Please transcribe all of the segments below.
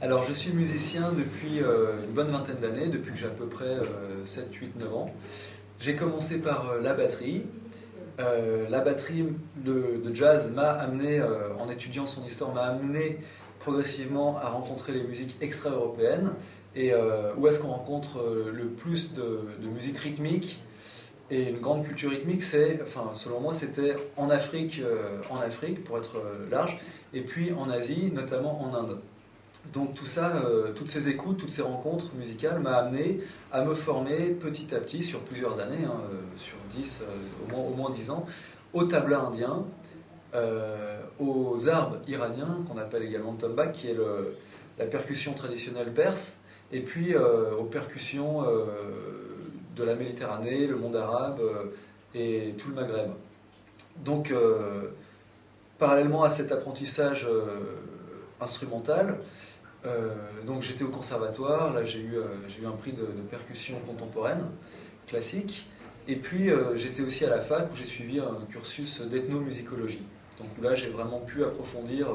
Alors je suis musicien depuis une bonne vingtaine d'années, depuis que j'ai à peu près 7, 8, 9 ans. J'ai commencé par la batterie. La batterie de jazz m'a amené, en étudiant son histoire, m'a amené progressivement à rencontrer les musiques extra-européennes. Et où est-ce qu'on rencontre le plus de musique rythmique et une grande culture rythmique, enfin, selon moi, c'était en Afrique, pour être large, et puis en Asie, notamment en Inde. Donc tout ça, toutes ces écoutes, toutes ces rencontres musicales m'a amené à me former petit à petit sur plusieurs années, sur 10, au moins 10 ans, au tabla indien, aux arbes iraniens, qu'on appelle également tombak, qui est la percussion traditionnelle perse, et puis aux percussions de la Méditerranée, le monde arabe et tout le Maghreb. Donc, parallèlement à cet apprentissage instrumental, donc j'étais au conservatoire, là j'ai eu un prix de percussion contemporaine, classique, et puis j'étais aussi à la fac où j'ai suivi un cursus d'ethnomusicologie. Donc là j'ai vraiment pu approfondir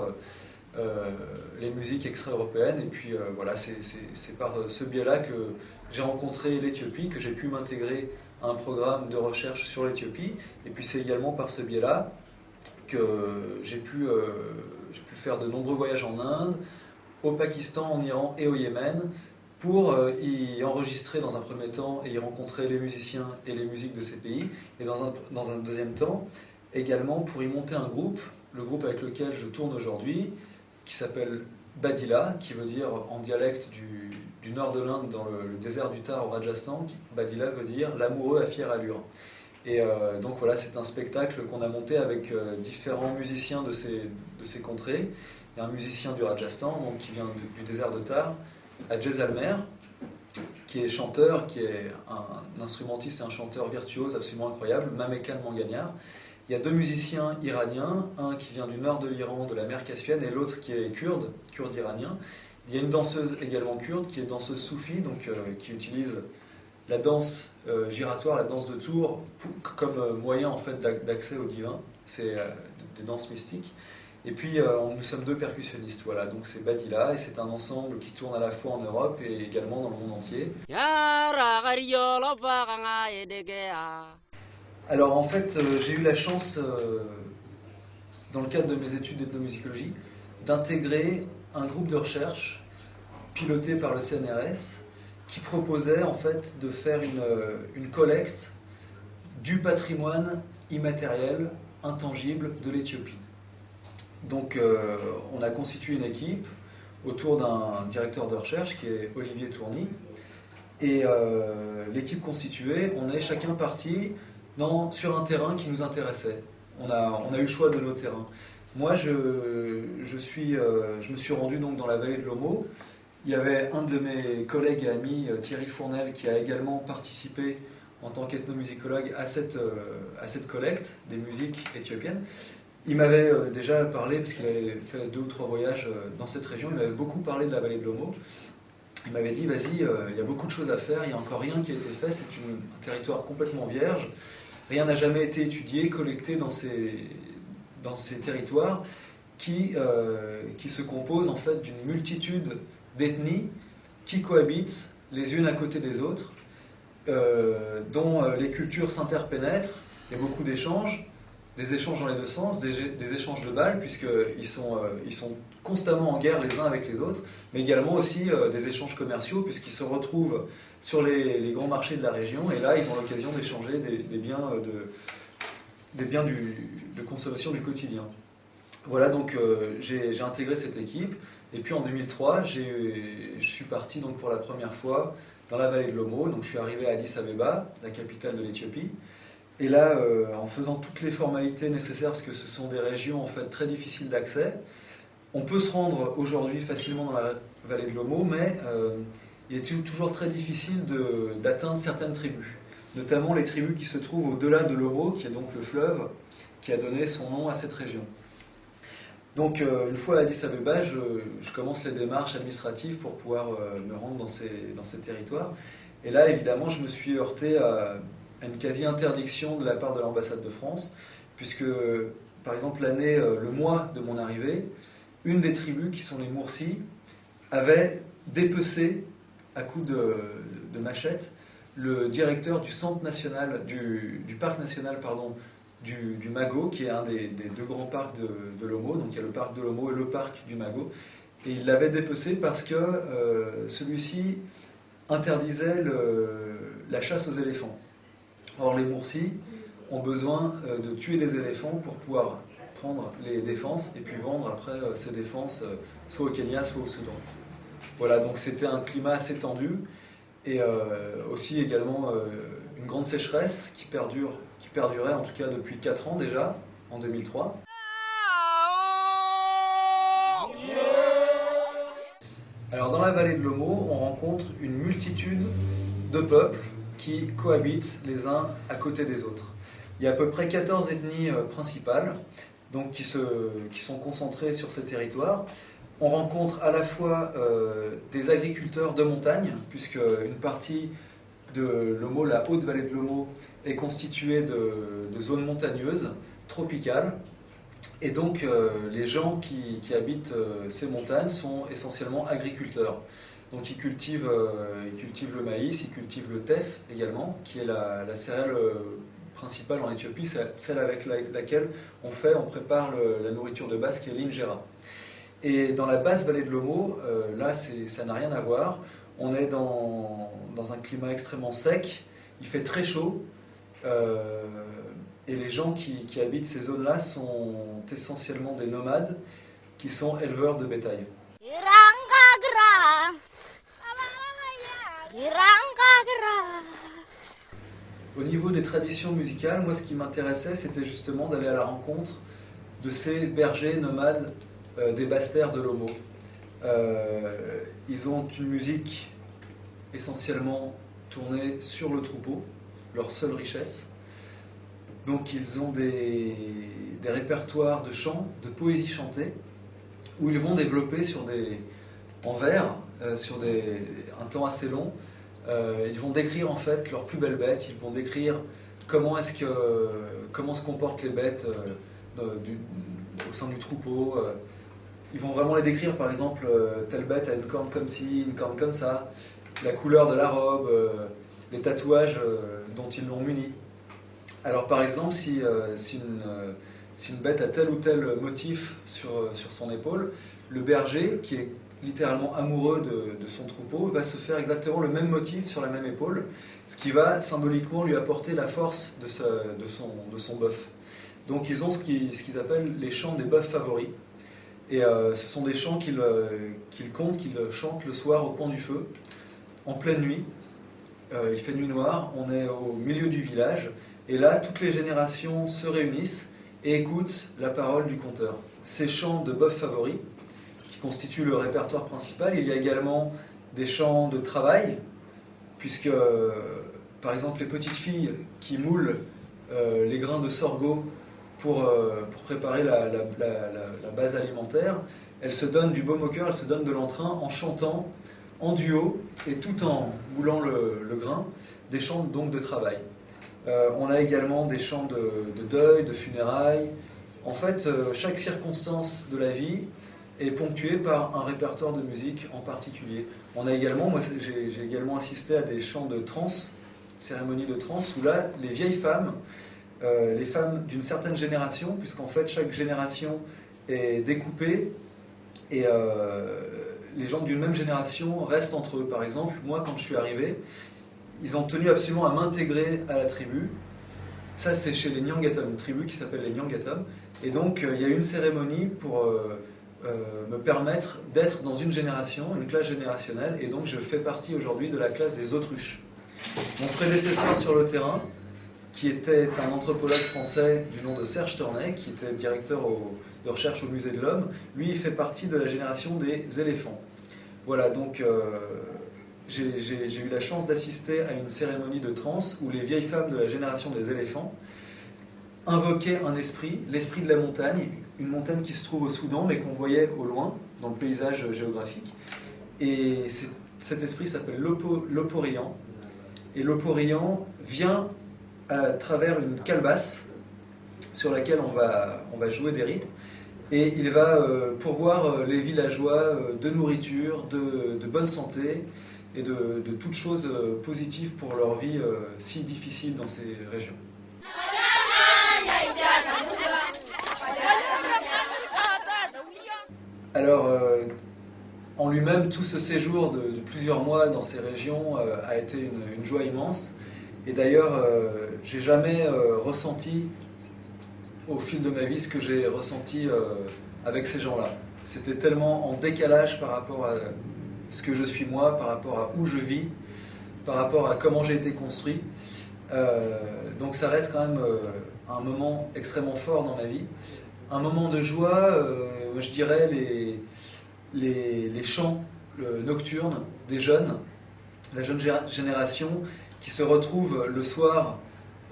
les musiques extra-européennes, et puis voilà, c'est par ce biais-là que j'ai rencontré l'Éthiopie, que j'ai pu m'intégrer à un programme de recherche sur l'Éthiopie, et puis c'est également par ce biais-là que j'ai pu faire de nombreux voyages en Inde, au Pakistan, en Iran et au Yémen, pour y enregistrer dans un premier temps et y rencontrer les musiciens et les musiques de ces pays, et dans un deuxième temps, également pour y monter un groupe, le groupe avec lequel je tourne aujourd'hui, qui s'appelle Badila, qui veut dire en dialecte du nord de l'Inde, dans le désert du Thar au Rajasthan, Badila veut dire l'amoureux à fière allure. Et donc voilà, c'est un spectacle qu'on a monté avec différents musiciens de ces contrées. Il y a un musicien du Rajasthan, donc, qui vient du désert de Thar, à Jaisalmer, qui est chanteur, qui est un instrumentiste et un chanteur virtuose absolument incroyable, Mamekan Manganiar. Il y a deux musiciens iraniens, un qui vient du nord de l'Iran, de la mer Caspienne, et l'autre qui est kurde iranien. Il y a une danseuse également kurde, qui est danseuse soufie, donc qui utilise la danse giratoire, la danse de tour, comme moyen en fait d'accès au divin. C'est des danses mystiques. Et puis nous sommes deux percussionnistes, voilà, donc c'est Badila, et c'est un ensemble qui tourne à la fois en Europe et également dans le monde entier. Alors en fait, j'ai eu la chance, dans le cadre de mes études d'ethnomusicologie, d'intégrer un groupe de recherche piloté par le CNRS qui proposait en fait de faire une collecte du patrimoine immatériel, intangible de l'Éthiopie. Donc on a constitué une équipe autour d'un directeur de recherche qui est Olivier Tourny. Et l'équipe constituée, on est chacun parti sur un terrain qui nous intéressait. On a eu le choix de nos terrains. Moi, je me suis rendu donc dans la vallée de l'Omo. Il y avait un de mes collègues et amis, Thierry Fournel, qui a également participé en tant qu'ethnomusicologue à cette collecte des musiques éthiopiennes. Il m'avait déjà parlé, parce qu'il avait fait 2 ou 3 voyages dans cette région, il m'avait beaucoup parlé de la vallée de l'Omo. Il m'avait dit, vas-y, il y a beaucoup de choses à faire, il n'y a encore rien qui a été fait, c'est un territoire complètement vierge, rien n'a jamais été étudié, collecté dans ces territoires qui se composent en fait d'une multitude d'ethnies qui cohabitent les unes à côté des autres, dont les cultures s'interpénètrent, il y a beaucoup d'échanges, des échanges dans les deux sens, des échanges de balles, puisqu'ils sont constamment en guerre les uns avec les autres, mais également aussi des échanges commerciaux, puisqu'ils se retrouvent sur les grands marchés de la région, et là ils ont l'occasion d'échanger des biens, de consommation du quotidien. Voilà, donc j'ai intégré cette équipe, et puis en 2003, je suis parti donc pour la première fois dans la vallée de l'Omo, donc je suis arrivé à Addis Abeba, la capitale de l'Éthiopie. Et là, en faisant toutes les formalités nécessaires, parce que ce sont des régions en fait très difficiles d'accès, on peut se rendre aujourd'hui facilement dans la vallée de l'Omo, mais il est toujours très difficile d'atteindre certaines tribus, notamment les tribus qui se trouvent au-delà de l'Omo, qui est donc le fleuve qui a donné son nom à cette région. Donc une fois à Addis Abeba, je commence les démarches administratives pour pouvoir me rendre dans ces territoires. Et là, évidemment, je me suis heurté à une quasi-interdiction de la part de l'ambassade de France, puisque, par exemple, le mois de mon arrivée, une des tribus, qui sont les Moursis, avait dépecé, à coups de machette, le directeur du centre national, du parc national, pardon, du Mago, qui est un des deux grands parcs de Lomo. Donc il y a le parc de Lomo et le parc du Mago. Et il l'avait dépecé parce que celui-ci interdisait la chasse aux éléphants. Or, les Moursis ont besoin de tuer des éléphants pour pouvoir prendre les défenses et puis vendre après ces défenses soit au Kenya, soit au Soudan. Voilà, donc c'était un climat assez tendu et aussi également une grande sécheresse qui perdurait en tout cas depuis 4 ans déjà, en 2003. Alors dans la vallée de l'Omo, on rencontre une multitude de peuples qui cohabitent les uns à côté des autres. Il y a à peu près 14 ethnies principales donc qui sont concentrées sur ces territoires. On rencontre à la fois des agriculteurs de montagne, puisque une partie de l'Omo, la haute vallée de l'Omo, est constituée de zones montagneuses, tropicales. Et donc les gens qui habitent ces montagnes sont essentiellement agriculteurs. Donc ils cultivent le maïs, ils cultivent le teff également, qui est la céréale principale en Éthiopie, celle avec laquelle on prépare la nourriture de base qui est l'injera. Et dans la basse vallée de l'Omo, là ça n'a rien à voir. On est dans un climat extrêmement sec, il fait très chaud, et les gens qui habitent ces zones-là sont essentiellement des nomades qui sont éleveurs de bétail. Au niveau des traditions musicales, moi ce qui m'intéressait, c'était justement d'aller à la rencontre de ces bergers nomades des basses terres de l'Omo. Ils ont une musique essentiellement tournée sur le troupeau, leur seule richesse. Donc ils ont des répertoires de chants, de poésie chantée, où ils vont développer en vers, sur un temps assez long. Ils vont décrire en fait leurs plus belles bêtes, ils vont décrire comment se comportent les bêtes au sein du troupeau. Ils vont vraiment les décrire, par exemple, telle bête a une corne comme ci, une corne comme ça, la couleur de la robe, les tatouages dont ils l'ont muni. Alors par exemple, si une bête a tel ou tel motif sur son épaule, le berger, qui est littéralement amoureux de son troupeau, va se faire exactement le même motif sur la même épaule, ce qui va symboliquement lui apporter la force de son bœuf. Donc ils ont ce qu'ils appellent les chants des bœufs favoris. Et ce sont des chants qu'ils chantent le soir au coin du feu, en pleine nuit. Il fait nuit noire, on est au milieu du village, et là, toutes les générations se réunissent et écoutent la parole du conteur. Ces chants de bœufs favoris, qui constituent le répertoire principal, il y a également des chants de travail, puisque, par exemple, les petites filles qui moulent les grains de sorgho pour préparer la base alimentaire, elles se donnent du baume au cœur, elles se donnent de l'entrain en chantant en duo et tout en moulant le grain, des chants donc de travail. On a également des chants de deuil, de funérailles. En fait, chaque circonstance de la vie est ponctuée par un répertoire de musique en particulier. On a également, moi j'ai également assisté à des chants de trance, cérémonies de trance, où là, les vieilles femmes, les femmes d'une certaine génération, puisqu'en fait chaque génération est découpée, et les gens d'une même génération restent entre eux. Par exemple, moi quand je suis arrivé, ils ont tenu absolument à m'intégrer à la tribu. Ça c'est chez les Nyangatom, une tribu qui s'appelle les Nyangatom, et donc il y a eu une cérémonie pour me permettre d'être dans une génération, une classe générationnelle, et donc je fais partie aujourd'hui de la classe des autruches. Mon prédécesseur sur le terrain, qui était un anthropologue français du nom de Serge Tornet, qui était directeur de recherche au Musée de l'Homme, lui il fait partie de la génération des éléphants. Voilà, donc j'ai eu la chance d'assister à une cérémonie de trance où les vieilles femmes de la génération des éléphants invoquaient un esprit, l'esprit de la montagne, une montagne qui se trouve au Soudan mais qu'on voyait au loin dans le paysage géographique. Et cet esprit s'appelle l'Oporian. Et l'Oporian vient à travers une calebasse sur laquelle on va jouer des rythmes. Et il va pourvoir les villageois de nourriture, de bonne santé et de toutes choses positives pour leur vie si difficile dans ces régions. Alors, en lui-même, tout ce séjour de plusieurs mois dans ces régions a été une joie immense. Et d'ailleurs, j'ai jamais ressenti au fil de ma vie ce que j'ai ressenti avec ces gens-là. C'était tellement en décalage par rapport à ce que je suis moi, par rapport à où je vis, par rapport à comment j'ai été construit. Donc ça reste quand même un moment extrêmement fort dans ma vie. Un moment de joie, je dirais les chants nocturnes des jeunes, la jeune génération qui se retrouve le soir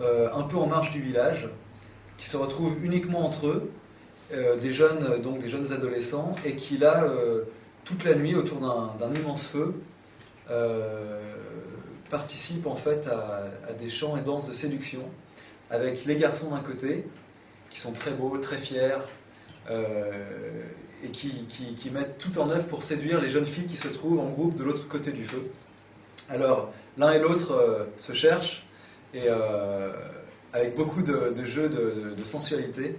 un peu en marge du village, qui se retrouvent uniquement entre eux, des jeunes adolescents, et qui là, toute la nuit, autour d'un immense feu, participent en fait à des chants et danses de séduction, avec les garçons d'un côté, qui sont très beaux, très fiers, et qui mettent tout en œuvre pour séduire les jeunes filles qui se trouvent en groupe de l'autre côté du feu. Alors, l'un et l'autre se cherchent, et avec beaucoup de jeux de sensualité.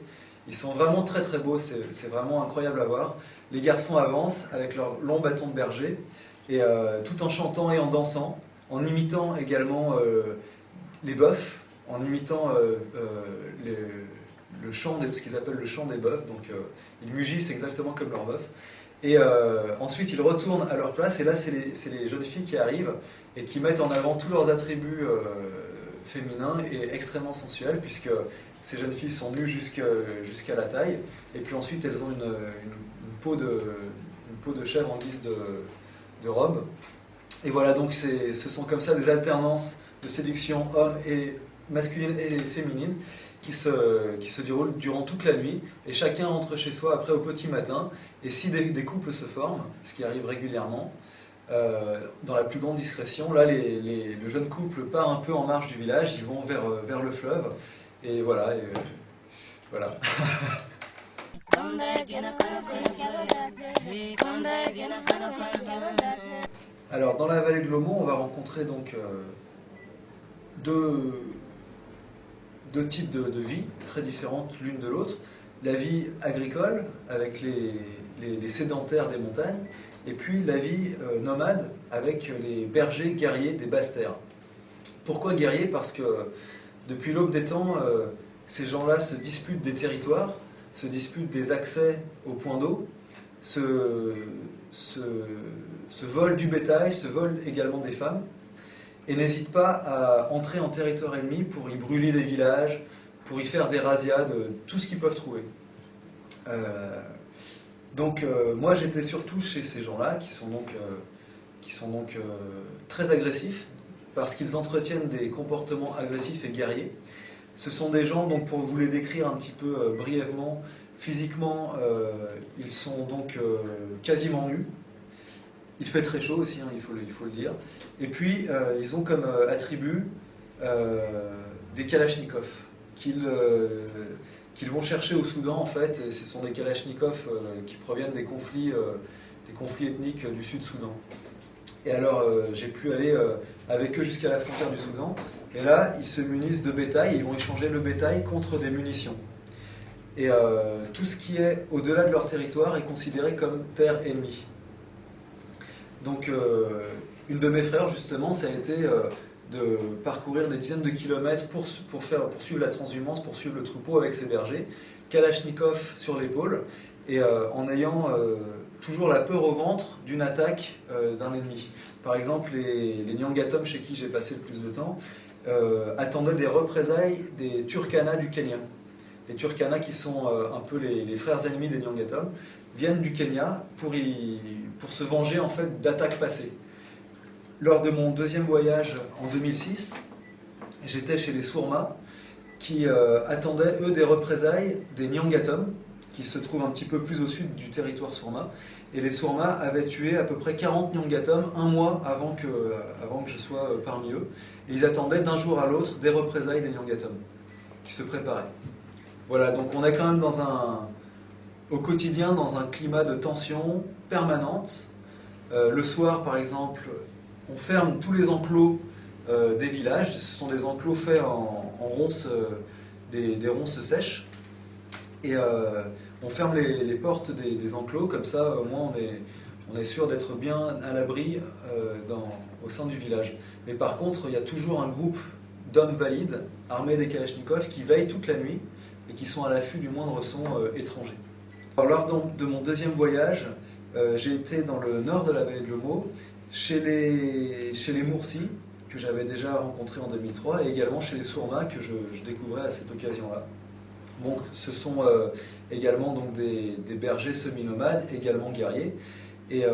Ils sont vraiment très très beaux, c'est vraiment incroyable à voir. Les garçons avancent avec leurs longs bâtons de berger, et tout en chantant et en dansant, en imitant également les bœufs, en imitant le chant, ce qu'ils appellent le chant des bœufs. Donc ils mugissent exactement comme leurs bœufs. Et ensuite ils retournent à leur place, et là c'est les jeunes filles qui arrivent et qui mettent en avant tous leurs attributs féminins et extrêmement sensuels, puisque ces jeunes filles sont nues jusqu'à la taille, et puis ensuite elles ont une peau de chèvre en guise de robe. Et voilà, donc ce sont comme ça des alternances de séduction homme et masculine et féminine qui se déroulent durant toute la nuit, et chacun rentre chez soi après au petit matin, et si des couples se forment, ce qui arrive régulièrement, dans la plus grande discrétion, là le jeune couple part un peu en marge du village, ils vont vers le fleuve, et voilà. Voilà. Alors dans la vallée de l'Aumont, on va rencontrer donc deux types de vie très différentes l'une de l'autre. La vie agricole avec les sédentaires des montagnes, et puis la vie nomade avec les bergers guerriers des basses terres. Pourquoi guerriers? Parce que depuis l'aube des temps, ces gens-là se disputent des territoires, se disputent des accès aux points d'eau, se volent du bétail, se volent également des femmes, et n'hésitent pas à entrer en territoire ennemi pour y brûler des villages, pour y faire des razzias de tout ce qu'ils peuvent trouver. Donc moi j'étais surtout chez ces gens-là qui sont donc très agressifs, parce qu'ils entretiennent des comportements agressifs et guerriers. Ce sont des gens, donc pour vous les décrire un petit peu brièvement, physiquement, ils sont donc quasiment nus. Il fait très chaud aussi, hein, il faut le dire. Et puis, ils ont comme attribut des kalachnikovs qu'ils vont chercher au Soudan, en fait. Et ce sont des kalachnikovs qui proviennent des conflits ethniques du Sud-Soudan. Et alors, j'ai pu aller avec eux jusqu'à la frontière du Soudan. Et là, ils se munissent de bétail, ils vont échanger le bétail contre des munitions. Et tout ce qui est au-delà de leur territoire est considéré comme terre ennemie. Donc, une de mes frères, justement, ça a été de parcourir des dizaines de kilomètres pour suivre la transhumance, pour suivre le troupeau avec ses bergers, kalachnikov sur l'épaule, et en ayant toujours la peur au ventre d'une attaque d'un ennemi. Par exemple, les Nyangatom, chez qui j'ai passé le plus de temps, attendaient des représailles des Turkana du Kenya. Les Turkana, qui sont un peu les frères ennemis des Nyangatom, viennent du Kenya pour se venger en fait d'attaques passées. Lors de mon deuxième voyage en 2006, j'étais chez les Sourma qui attendaient eux des représailles des Nyangatom qui se trouve un petit peu plus au sud du territoire Surma. Et les Surma avaient tué à peu près 40 Nyangatoms un mois avant que je sois parmi eux. Et ils attendaient d'un jour à l'autre des représailles des Nyangatoms qui se préparaient. Voilà, donc on est quand même au quotidien dans un climat de tension permanente. Le soir, par exemple, on ferme tous les enclos des villages. Ce sont des enclos faits en ronces, des ronces sèches. Et on ferme les portes des enclos, comme ça au moins on est sûr d'être bien à l'abri au sein du village. Mais par contre, il y a toujours un groupe d'hommes valides, armés des kalachnikovs, qui veillent toute la nuit et qui sont à l'affût du moindre son étranger. Alors, lors de mon deuxième voyage, j'ai été dans le nord de la vallée de l'Omo, chez les Moursi, que j'avais déjà rencontrés en 2003, et également chez les Surma, que je découvrais à cette occasion-là. Donc, ce sont également donc, des bergers semi-nomades, également guerriers, et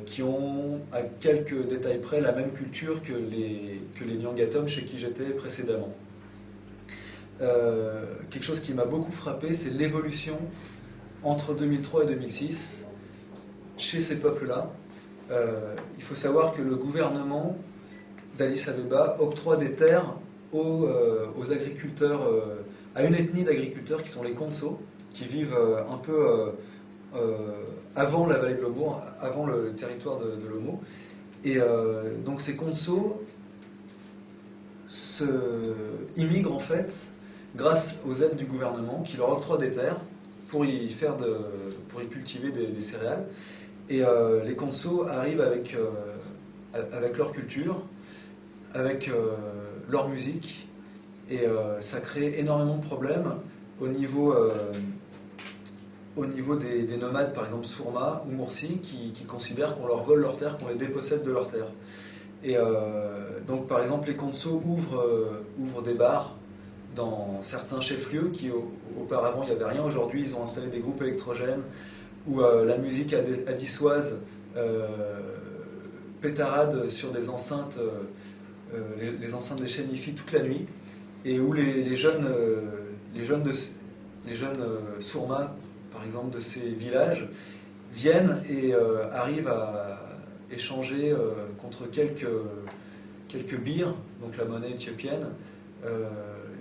qui ont, à quelques détails près, la même culture que les Nyangatoms chez qui j'étais précédemment. Quelque chose qui m'a beaucoup frappé, c'est l'évolution entre 2003 et 2006 chez ces peuples-là. Il faut savoir que le gouvernement d'Addis Abeba octroie des terres aux agriculteurs, à une ethnie d'agriculteurs qui sont les Konso, qui vivent un peu avant la vallée de l'Omo, avant le territoire de l'Omo. Et donc ces Konso immigrent en fait grâce aux aides du gouvernement qui leur octroie des terres pour y cultiver des céréales. Et les Konso arrivent avec leur culture, avec leur musique, et ça crée énormément de problèmes au niveau des nomades, par exemple Surma ou Moursi, qui considèrent qu'on leur vole leurs terres, qu'on les dépossède de leurs terres. Et donc par exemple les Konso ouvrent des bars dans certains chefs-lieux qui auparavant il n'y avait rien. Aujourd'hui ils ont installé des groupes électrogènes où la musique addissoise pétarade sur des enceintes, les enceintes des chaînes hi-fi toute la nuit, et où les jeunes Surma, par exemple, de ces villages, viennent et arrivent à échanger contre quelques bires, donc la monnaie éthiopienne.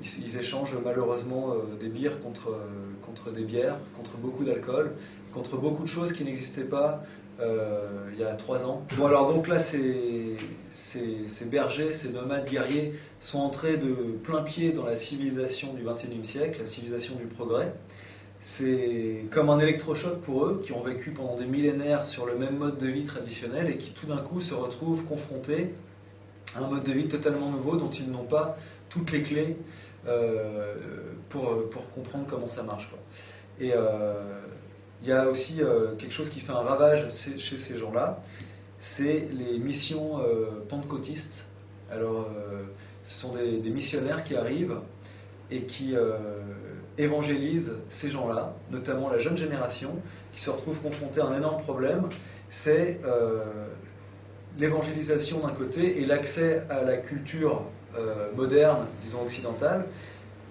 Ils échangent malheureusement des bires contre des bières, contre beaucoup d'alcool, contre beaucoup de choses qui n'existaient pas il y a 3 ans. Bon alors donc là ces bergers, ces nomades guerriers sont entrés de plein pied dans la civilisation du XXIe siècle, la civilisation du progrès. C'est comme un électrochoc pour eux qui ont vécu pendant des millénaires sur le même mode de vie traditionnel et qui tout d'un coup se retrouvent confrontés à un mode de vie totalement nouveau dont ils n'ont pas toutes les clés pour comprendre comment ça marche, quoi. Et il y a aussi quelque chose qui fait un ravage chez ces gens-là, c'est les missions pentecôtistes. Alors, ce sont des missionnaires qui arrivent et qui évangélisent ces gens-là, notamment la jeune génération, qui se retrouve confrontée à un énorme problème, c'est l'évangélisation d'un côté et l'accès à la culture moderne, disons occidentale,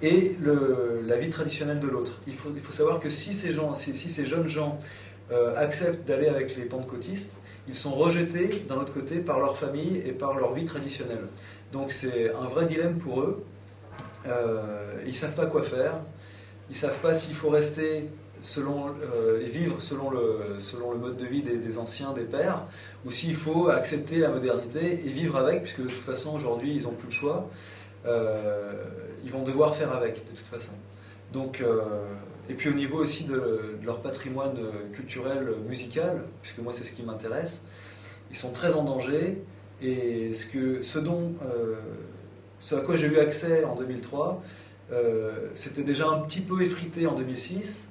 et la vie traditionnelle de l'autre. Il faut savoir que si ces jeunes gens acceptent d'aller avec les pentecôtistes, ils sont rejetés d'un autre côté par leur famille et par leur vie traditionnelle. Donc c'est un vrai dilemme pour eux. Ils ne savent pas quoi faire. Ils ne savent pas s'il faut rester et vivre selon le mode de vie des anciens, des pères, ou s'il faut accepter la modernité et vivre avec, puisque de toute façon aujourd'hui ils n'ont plus le choix. Ils vont devoir faire avec de toute façon. Donc, et puis au niveau aussi de leur patrimoine culturel, musical, puisque moi c'est ce qui m'intéresse, ils sont très en danger, et ce à quoi j'ai eu accès en 2003, c'était déjà un petit peu effrité en 2006,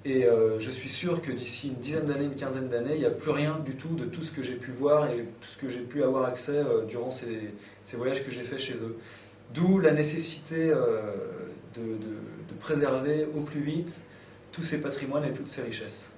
et je suis sûr que d'ici une dizaine d'années, une quinzaine d'années, il n'y a plus rien du tout de tout ce que j'ai pu voir et tout ce que j'ai pu avoir accès durant ces voyages que j'ai faits chez eux. D'où la nécessité de préserver au plus vite tous ces patrimoines et toutes ces richesses.